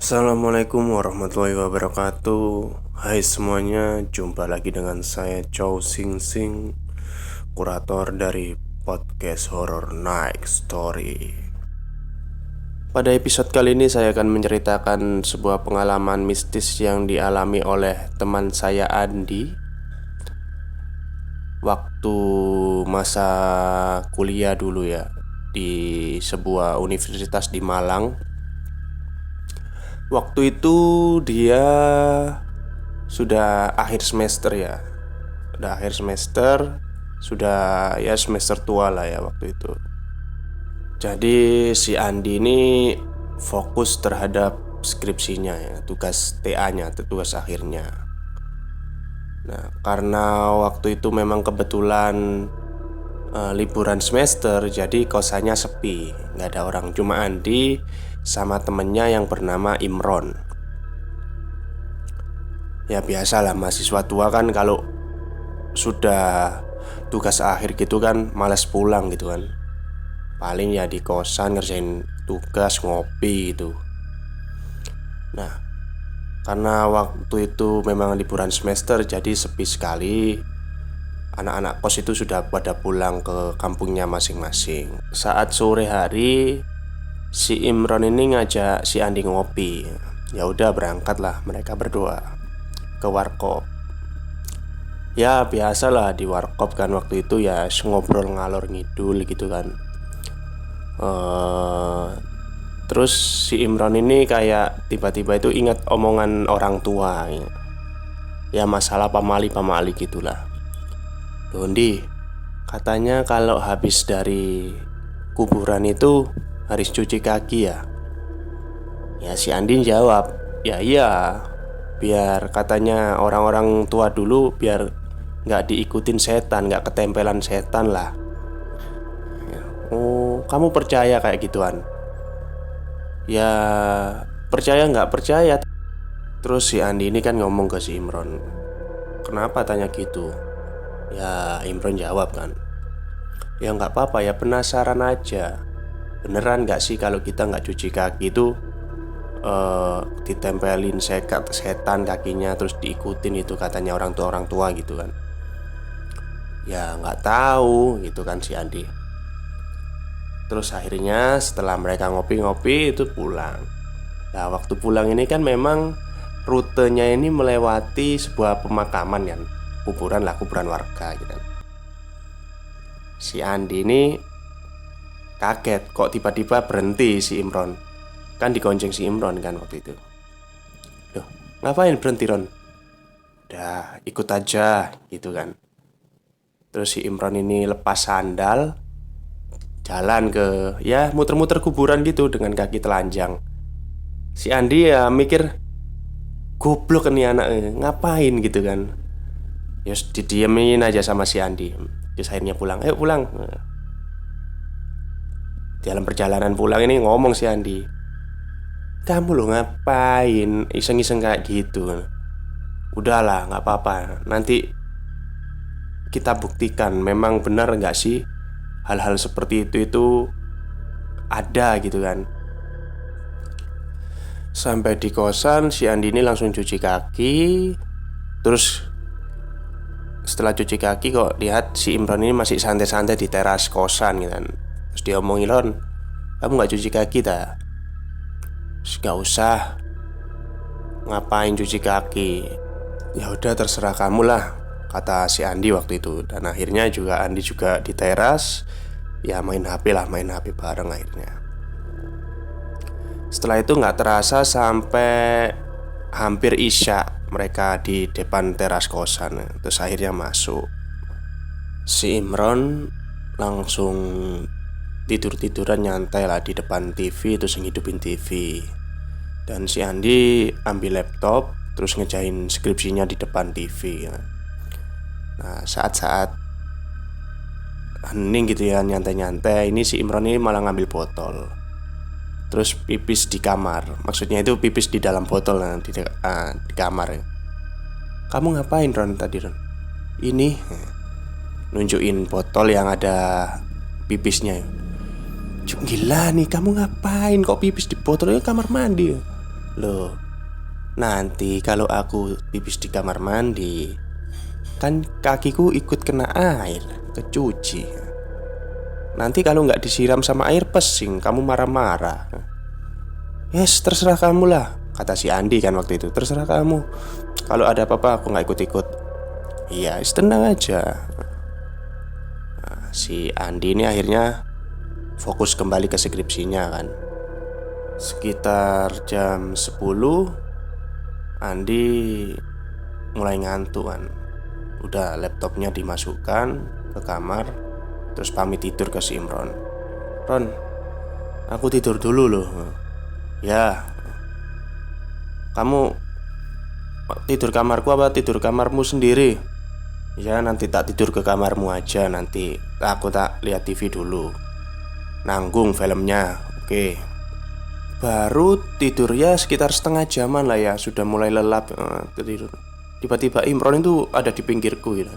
Assalamualaikum warahmatullahi wabarakatuh. Hai semuanya, jumpa lagi dengan saya Chow Sing Sing, kurator dari podcast Horror Night Story. Pada episode kali ini saya akan menceritakan sebuah pengalaman mistis yang dialami oleh teman saya Andi waktu masa kuliah dulu ya, di sebuah universitas di Malang. Waktu itu dia sudah akhir semester ya. Udah akhir semester, sudah ya semester tua lah ya waktu itu. Jadi si Andi ini fokus terhadap skripsinya ya, tugas TA-nya, tugas akhirnya. Nah, karena waktu itu memang kebetulan liburan semester, jadi kosannya sepi, nggak ada orang, cuma Andi sama temennya yang bernama Imron. Ya biasalah mahasiswa tua kan kalau sudah tugas akhir gitu kan malas pulang gitu kan. Paling ya di kosan ngerjain tugas, ngopi gitu. Nah, karena waktu itu memang liburan semester, jadi sepi sekali. Anak-anak kos itu sudah pada pulang ke kampungnya masing-masing. Saat sore hari, si Imron ini ngajak si Andi ngopi. Ya udah berangkatlah mereka berdua ke warkop. Ya biasalah di warkop kan waktu itu ya ngobrol ngalor ngidul gitu kan. eh Terus si Imron ini kayak tiba-tiba itu ingat omongan orang tua ya, ya masalah pamali-pamali gitulah. Dondi, katanya kalau habis dari kuburan itu harus cuci kaki ya. Ya si Andin jawab, ya iya, biar katanya orang-orang tua dulu biar nggak diikutin setan, nggak ketempelan setan lah. Oh, kamu percaya kayak gituan? Ya percaya nggak percaya. Terus si Andi ini kan ngomong ke si Imron, kenapa tanya gitu? Ya Imron jawab kan, ya nggak apa-apa ya, penasaran aja. Beneran nggak sih kalau kita nggak cuci kaki itu ditempelin sekat setan kakinya terus diikutin itu katanya orang tua gitu kan. Ya nggak tahu gitu kan si Andi. Terus akhirnya setelah mereka ngopi-ngopi itu pulang. Nah waktu pulang ini kan memang rutenya ini melewati sebuah pemakaman kan, kuburan lah, kuburan warga gitu kan. Si Andi ini kaget kok tiba-tiba berhenti si Imron. Kan digonceng si Imron kan waktu itu. Loh ngapain berhenti Ron? Udah ikut aja gitu kan. Terus si Imron ini lepas sandal, jalan ke ya muter-muter kuburan gitu dengan kaki telanjang. Si Andi ya mikir, goblok nih anak, ngapain gitu kan. Ya didiemin aja sama si Andi. Terus akhirnya pulang, ayo pulang. Dalam perjalanan pulang ini ngomong si Andi, kamu lo ngapain iseng-iseng kayak gitu. Udahlah nggak apa-apa, nanti kita buktikan memang benar nggak sih hal-hal seperti itu ada gitu kan. Sampai di kosan si Andi ini langsung cuci kaki. Terus setelah cuci kaki kok lihat si Imron ini masih santai-santai di teras kosan gitu kan. Terus dia omongin, Ron, kamu gak cuci kaki tak? Gak usah, ngapain cuci kaki? Ya udah terserah kamu lah, kata si Andi waktu itu. Dan akhirnya juga Andi juga di teras, ya main HP lah, main HP bareng akhirnya. Setelah itu gak terasa sampai hampir isya mereka di depan teras kosan. Terus akhirnya masuk. Si Imron langsung tidur-tiduran nyantai lah di depan TV, terus ngidupin TV. Dan si Andi ambil laptop terus ngejain skripsinya di depan TV ya. Nah saat-saat hening gitu ya, nyantai-nyantai, ini si Imron ini malah ngambil botol terus pipis di kamar. Maksudnya itu pipis di dalam botol nah, di kamar ya. Kamu ngapain Ron tadi Ron? Ini nunjukin botol yang ada pipisnya ya. Cuk, gila nih, kamu ngapain kok pipis di botol? Ini kamar mandi ya. Loh, nanti kalau aku pipis di kamar mandi, kan kakiku ikut kena air, kecuci. Nanti kalau nggak disiram sama air pesing, kamu marah-marah. Yes, terserah kamu lah, kata si Andi kan waktu itu. Terserah kamu. Kalau ada apa-apa aku nggak ikut-ikut. Iya, tenang aja. Si Andi ini akhirnya fokus kembali ke skripsinya kan. Sekitar jam 10, Andi mulai ngantuk kan. Udah laptopnya dimasukkan ke kamar, terus pamit tidur ke si Imron. Ron, aku tidur dulu loh. Ya, kamu tidur kamarku apa tidur kamarmu sendiri? Ya, nanti tak tidur ke kamarmu aja. Nanti aku tak lihat TV dulu, nanggung filmnya. Oke. Baru tidur ya sekitar setengah jaman lah ya. Sudah mulai lelap tidur. Tiba-tiba Imron itu ada di pinggirku gitu.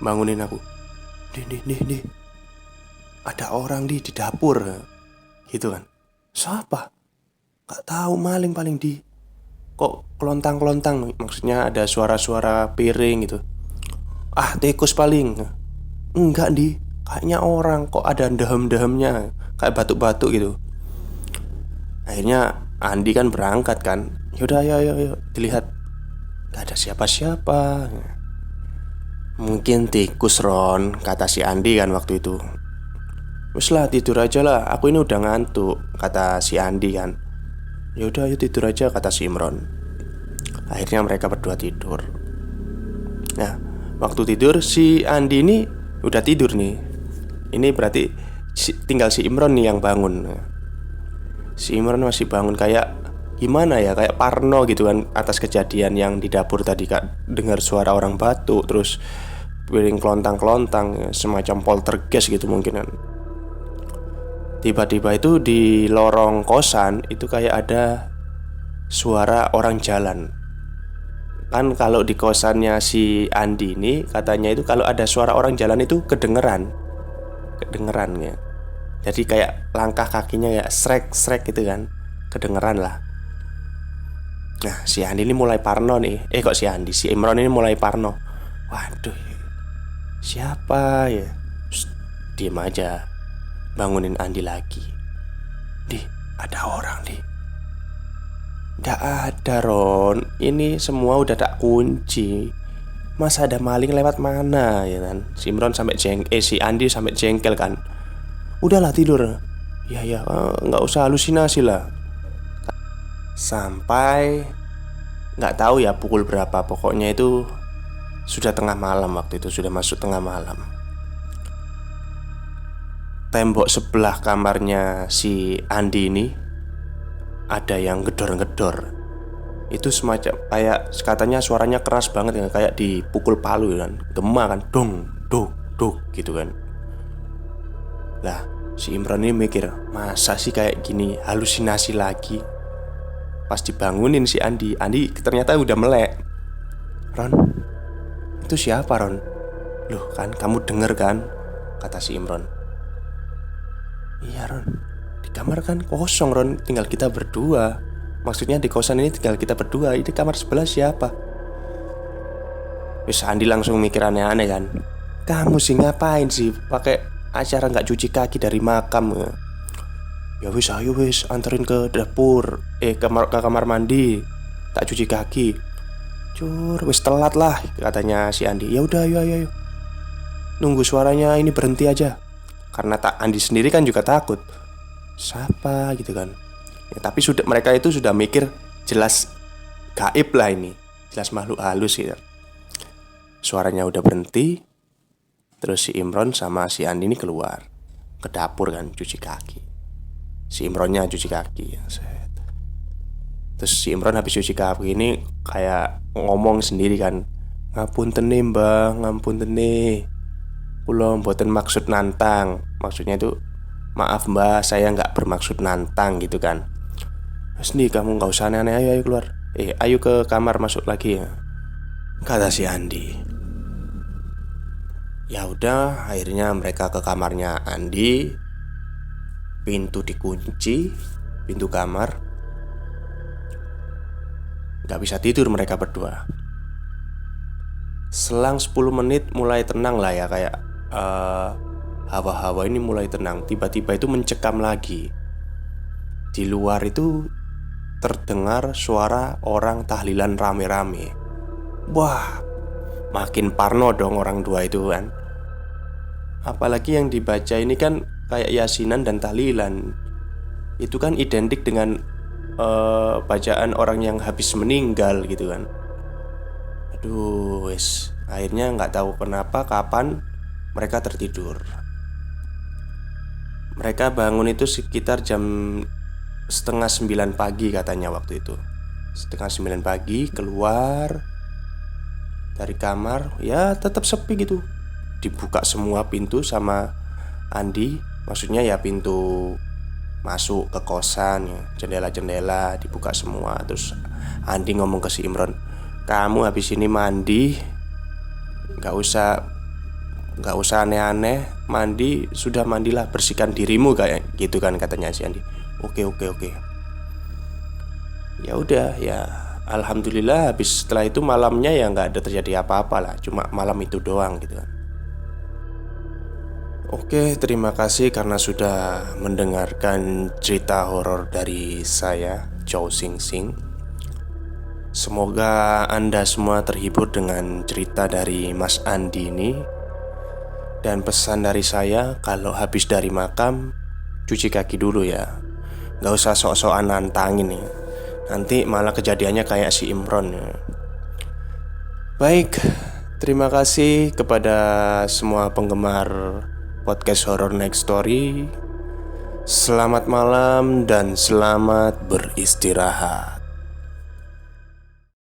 Bangunin aku. Nih, ada orang di dapur. Gitu kan. Siapa? Gak tahu, maling paling di. Kok kelontang-kelontang. Maksudnya ada suara-suara piring gitu. Ah, tikus paling. Enggak di. Kayaknya orang. Kok ada dehem-dehemnya, kayak batuk-batuk gitu. Akhirnya Andi kan berangkat kan. Yaudah ayo dilihat. Gak ada siapa-siapa. Mungkin tikus Ron, kata si Andi kan waktu itu. Wes lah tidur aja lah, aku ini udah ngantuk, kata si Andi kan. Yaudah ayo tidur aja, kata si Imron. Akhirnya mereka berdua tidur. Nah, waktu tidur si Andi ini udah tidur nih. Ini berarti tinggal si Imron nih yang bangun. Si Imron masih bangun kayak gimana ya, kayak parno gitu kan atas kejadian yang di dapur tadi kak. Dengar suara orang batuk, terus piring kelontang-kelontang, semacam poltergeist gitu mungkin kan. Tiba-tiba itu di lorong kosan itu kayak ada suara orang jalan. Kan kalau di kosannya si Andi ini katanya itu kalau ada suara orang jalan itu kedengeran ya. Jadi kayak langkah kakinya ya srek-srek gitu kan, kedengeran lah. Nah, si Andi ini mulai parno nih. Si Imron ini mulai parno. Waduh, siapa ya? Shh, diem aja. Bangunin Andi lagi. Di, ada orang di. Gak ada Ron. Ini semua udah tak kunci. Masa ada maling lewat mana ya kan? Si Andi sampai jengkel kan. Udahlah tidur. Ya nggak usah halusinasi lah. Sampai nggak tahu ya pukul berapa. Pokoknya itu sudah tengah malam waktu itu. Sudah masuk tengah malam. Tembok sebelah kamarnya si Andi ini ada yang gedor-gedor. Itu semacam kayak katanya suaranya keras banget ya, kayak dipukul palu kan. Gema kan, dong, duk, duk gitu kan. Lah, si Imron ini mikir, masa sih kayak gini, halusinasi lagi. Pas dibangunin si Andi ternyata udah melek. Ron, itu siapa Ron? Loh kan kamu denger kan, kata si Imron. Iya Ron, di kamar kan kosong Ron, tinggal kita berdua. Maksudnya di kosan ini tinggal kita berdua. Ini kamar sebelah siapa? Wis Andi langsung mikir aneh-aneh kan. Kamu sih ngapain sih pakai acara gak cuci kaki dari makam? Ya wis ayo wis anterin ke dapur, ke kamar mandi, tak cuci kaki. Cur, wis telat lah, katanya si Andi. Ya udah ayo. Nunggu suaranya ini berhenti aja. Karena Andi sendiri kan juga takut. Siapa gitu kan. Ya, tapi mereka itu sudah mikir jelas gaib lah ini, jelas makhluk halus gitu. Suaranya udah berhenti. Terus si Imron sama si Andi ini keluar ke dapur kan, cuci kaki. Si Imronnya cuci kaki ya. Terus si Imron habis cuci kaki ini kayak ngomong sendiri kan, ngapunten nih mbah, ngapunten nih, kula mboten maksud nantang. Maksudnya itu maaf mbah, saya gak bermaksud nantang gitu kan. Terus nih kamu gak usah aneh-aneh, ayo keluar. Ayo ke kamar, masuk lagi ya, kata si Andi. Ya udah, akhirnya mereka ke kamarnya Andi. Pintu dikunci, pintu kamar. Gak bisa tidur mereka berdua. Selang 10 menit mulai tenang lah ya, kayak hawa-hawa ini mulai tenang. Tiba-tiba itu mencekam lagi. Di luar itu terdengar suara orang tahlilan rame-rame. Wah, makin parno dong orang dua itu kan. Apalagi yang dibaca ini kan kayak yasinan dan tahlilan. Itu kan identik dengan bacaan orang yang habis meninggal gitu kan. Aduh, wes. Akhirnya nggak tahu kenapa kapan mereka tertidur. Mereka bangun itu sekitar jam setengah 9 pagi katanya waktu itu. Setengah 9 pagi keluar dari kamar, ya tetap sepi gitu. Dibuka semua pintu sama Andi. Maksudnya ya pintu masuk ke kosan ya, jendela-jendela dibuka semua. Terus Andi ngomong ke si Imron, "Kamu habis ini mandi, Gak usah aneh-aneh. Mandi, sudah mandilah, bersihkan dirimu," kayak gitu kan katanya si Andi. Oke. Ya udah ya, alhamdulillah habis setelah itu malamnya ya nggak ada terjadi apa-apa lah. Cuma malam itu doang gitu kan. Oke, terima kasih karena sudah mendengarkan cerita horor dari saya, Chow Sing Sing. Semoga Anda semua terhibur dengan cerita dari Mas Andi ini. Dan pesan dari saya, kalau habis dari makam, cuci kaki dulu ya. Gak usah sok-sokan nantangin ya. Nanti malah kejadiannya kayak si Imron ya. Baik, terima kasih kepada semua penggemar podcast Horror Next Story. Selamat malam dan selamat beristirahat.